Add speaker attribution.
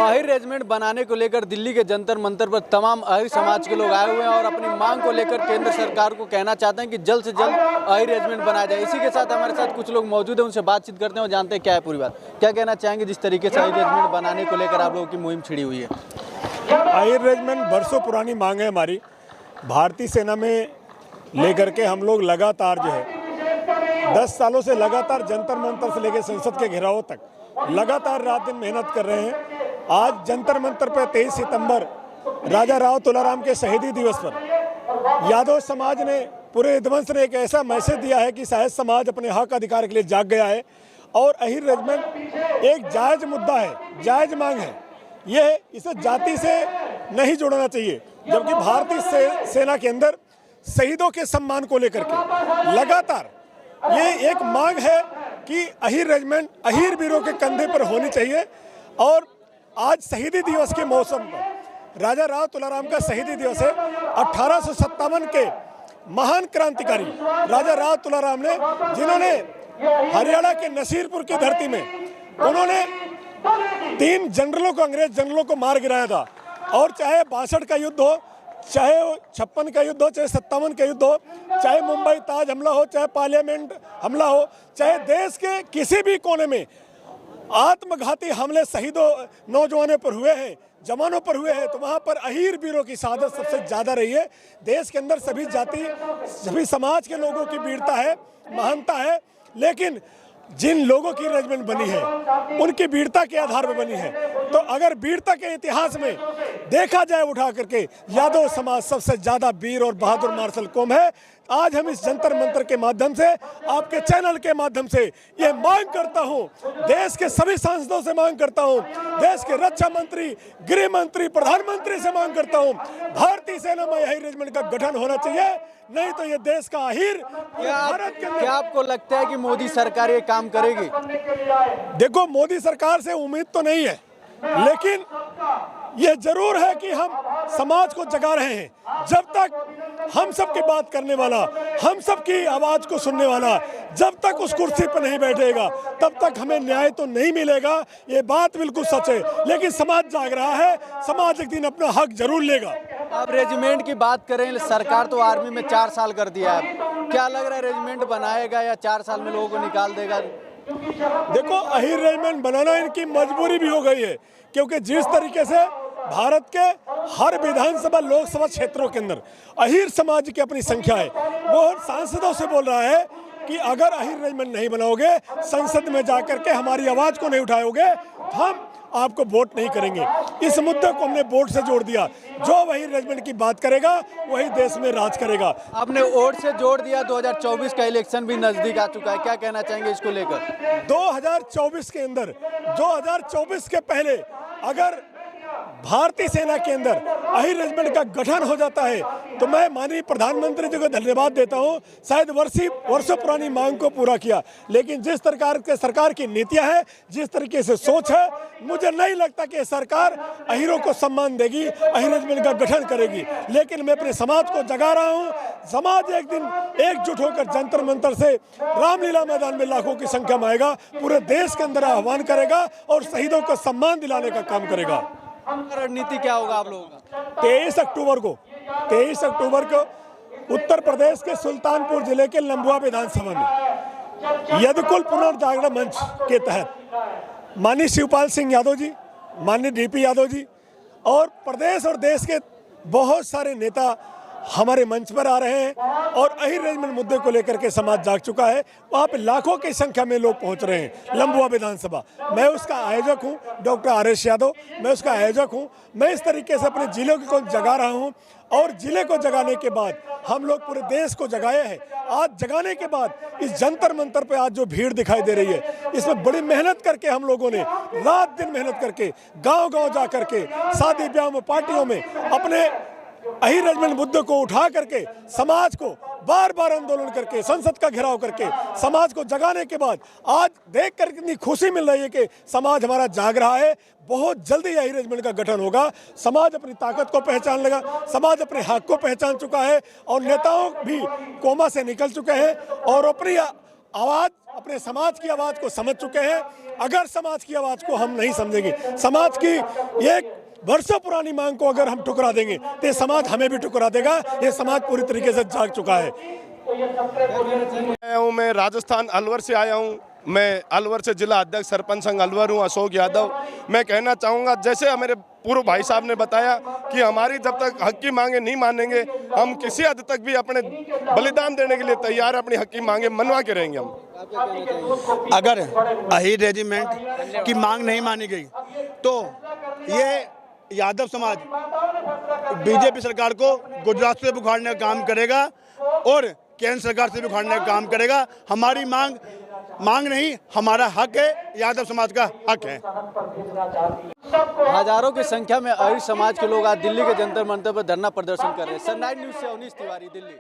Speaker 1: Ahir regiment बनाने को लेकर दिल्ली के जंतर मंतर पर तमाम आहिर समाज के लोग आए हुए हैं और अपनी मांग को लेकर केंद्र सरकार को कहना चाहते हैं कि जल्द से जल्द आहिर रेजिमेंट बनाया जाए। इसी के साथ हमारे साथ कुछ लोग मौजूद हैं, उनसे बातचीत करते हैं और जानते हैं क्या है पूरी बात। क्या कहना चाहेंगे जिस तरीके से आहिर रेजिमेंट बनाने को लेकर आप लोगों की मुहिम छिड़ी हुई है?
Speaker 2: आहिर रेजिमेंट बरसों पुरानी मांग है हमारी। भारतीय सेना में लेकर के हम लोग लगातार जो है 10 सालों से लगातार जंतर मंतर से लेकर संसद के घेराव तक लगातार रात दिन मेहनत कर रहे हैं। आज जंतर मंतर पर 23 सितंबर राजा राव तुलाराम के शहीदी दिवस पर यादव समाज ने, पूरे ध्वंस ने एक ऐसा मैसेज दिया है कि शायद समाज अपने हक अधिकार के लिए जाग गया है और आहिर रेजिमेंट एक जायज मुद्दा है, जायज मांग है। ये इसे जाति से नहीं जोड़ना चाहिए, जबकि भारतीय सेना के अंदर शहीदों के सम्मान को लेकर के लगातार ये एक मांग है कि आहिर रेजिमेंट आहिर वीरों के कंधे पर होनी चाहिए। और आज शहीदी दिवस के मौसम पर राजा राव तुलाराम का शहीदी दिवस है। 1857 के महान क्रांतिकारी राजा राव तुलाराम ने, जिन्होंने हरियाणा के नसीरपुर की धरती में उन्होंने 3 जनरलों को, अंग्रेज जनरलों को मार गिराया था। और चाहे 62 का युद्ध हो, चाहे 56 का युद्ध हो, चाहे 57 का युद्ध हो, चाहे मुंबई ताज हमला हो, चाहे पार्लियामेंट हमला हो, चाहे देश के किसी भी कोने में आत्मघाती हमले शहीदों नौजवानों पर हुए हैं, जवानों पर हुए हैं, तो वहाँ पर आहिर वीरों की शहादत सबसे ज़्यादा रही है। देश के अंदर सभी जाति, सभी समाज के लोगों की वीरता है, महानता है, लेकिन जिन लोगों की रेजिमेंट बनी है उनकी वीरता के आधार पर बनी है। तो अगर वीरता के इतिहास में देखा जाए उठा करके, यादव समाज सबसे ज़्यादा वीर और बहादुर मार्शल कौम है। आज हम इस जंतर मंतर के माध्यम से, आपके चैनल के माध्यम से ये मांग करता हूं, देश के सभी सांसदों से मांग करता हूं, देश के रक्षा मंत्री, गृह मंत्री, प्रधानमंत्री से मांग करता हूं, भारतीय सेना में आहिर रेजिमेंट का गठन होना चाहिए, नहीं तो ये देश का आहिर भारत के अंदर।
Speaker 1: क्या आपको लगता है कि मोदी सरकार ये काम करेगी?
Speaker 2: देखो, मोदी सरकार से उम्मीद तो नहीं है, लेकिन यह जरूर है कि हम समाज को जगा रहे हैं। जब तक हम सब की बात करने वाला, हम सब की आवाज को सुनने वाला जब तक उस कुर्सी पर नहीं बैठेगा, तब तक हमें न्याय तो नहीं मिलेगा। ये बात बिल्कुल सच है, लेकिन समाज जाग रहा है, समाज एक दिन अपना हक जरूर लेगा।
Speaker 1: आप रेजिमेंट की बात करें, सरकार तो आर्मी में 4 साल कर दिया है, क्या लग रहा है रेजिमेंट बनाएगा या 4 साल में लोगों को निकाल देगा?
Speaker 2: देखो, आहिर रेजिमेंट बनाना इनकी मजबूरी भी हो गई है, क्योंकि जिस तरीके से भारत के हर विधानसभा लोकसभा क्षेत्रों के अंदर आहिर समाज की अपनी संख्या है, वो सांसदों से बोल रहा है कि अगर आहिर रेजिमेंट नहीं बनाओगे, संसद में जाकर के हमारी आवाज को नहीं उठाओगे, तो हम आपको वोट नहीं करेंगे। इस मुद्दे को हमने वोट से जोड़ दिया। जो आहिर रेजिमेंट की बात करेगा वही देश में राज करेगा।
Speaker 1: आपने वोट से जोड़ दिया। 2024 का इलेक्शन भी नजदीक आ चुका है, क्या कहना चाहेंगे इसको लेकर?
Speaker 2: 2024 के अंदर, 2024 के पहले अगर भारतीय सेना के अंदर आहिर रेजिमेंट का गठन हो जाता है तो मैं माननीय प्रधानमंत्री जी को धन्यवाद देता हूं। शायद वर्षों पुरानी मांग को पूरा किया, लेकिन जिस सरकार की नीतियां हैं, जिस तरीके से सोच है, मुझे नहीं लगता कि सरकार आहिरों को सम्मान देगी, आहिर रेजिमेंट का गठन करेगी। लेकिन मैं अपने समाज को जगा रहा हूं। समाज एक दिन एकजुट होकर जंतर मंतर से रामलीला मैदान में लाखों की संख्या में आएगा, पूरे देश के अंदर आह्वान करेगा और शहीदों को सम्मान दिलाने का काम करेगा।
Speaker 1: रणनीति क्या होगा आप लोगों का?
Speaker 2: 23 अक्टूबर को उत्तर प्रदेश के सुल्तानपुर जिले के लंबुआ विधानसभा में यदुकुल पुनर्जागरण मंच के तहत माननीय शिवपाल सिंह यादव जी, माननीय डीपी यादव जी और प्रदेश और देश के बहुत सारे नेता हमारे मंच पर आ रहे हैं और आहिर रेजिमेंट मुद्दे को लेकर के समाज जाग चुका है। वहाँ पे लाखों की संख्या में लोग पहुँच रहे हैं लंबुआ विधानसभा। मैं उसका आयोजक हूँ, डॉक्टर आर.एस. यादव, मैं उसका आयोजक हूँ। मैं इस तरीके से अपने जिले को जगा रहा हूँ और जिले को जगाने के बाद हम लोग पूरे देश को जगाए हैं। आज जगाने के बाद इस जंतर मंतर पे आज जो भीड़ दिखाई दे रही है, इसमें बड़ी मेहनत करके हम लोगों ने रात दिन मेहनत करके गाँव-गाँव जा करके, शादी ब्याह में, पार्टियों में अपने आहिर रेजिमेंट मुद्दे को उठा करके समाज को बार बार आंदोलन करके, संसद का घेराव करके समाज को जगाने के बाद आज देख कर कितनी खुशी मिल रही है कि समाज हमारा जाग रहा है। बहुत जल्दी आहिर रेजिमेंट का गठन होगा। समाज अपनी ताकत को पहचान लेगा, समाज अपने हक को पहचान चुका है और नेताओं भी कोमा से निकल चुके हैं और अपनी आवाज़, अपने समाज की आवाज़ को समझ चुके हैं। अगर समाज की आवाज़ को हम नहीं समझेंगे, समाज की एक वर्षों पुरानी मांग को अगर हम ठुकरा देंगे तो ये समाज हमें भी ठुकरा देगा। ये समाज पूरी तरीके से जाग चुका है।
Speaker 3: मैं राजस्थान अलवर से आया हूँ। मैं अलवर से जिला अध्यक्ष सरपंच संघ अलवर हूँ, अशोक यादव। मैं कहना चाहूँगा, जैसे मेरे पूर्व भाई साहब ने बताया कि हमारी जब तक हक की मांगे नहीं मानेंगे, हम किसी हद तक भी अपने बलिदान देने के लिए तैयार है, अपनी हक की मांगे मनवा के रहेंगे हम।
Speaker 4: अगर अहीर रेजिमेंट की मांग नहीं मानी गई तो ये यादव समाज बीजेपी सरकार को गुजरात से उखाड़ने का काम करेगा और केंद्र सरकार से भी उखाड़ने का काम करेगा। हमारी मांग नहीं, हमारा हक है, यादव समाज का हक है।
Speaker 1: हजारों की संख्या में आर्य समाज के लोग आज दिल्ली के जंतर मंतर पर धरना प्रदर्शन कर रहे हैं। सनराइज न्यूज़ से अवनीश तिवारी, दिल्ली।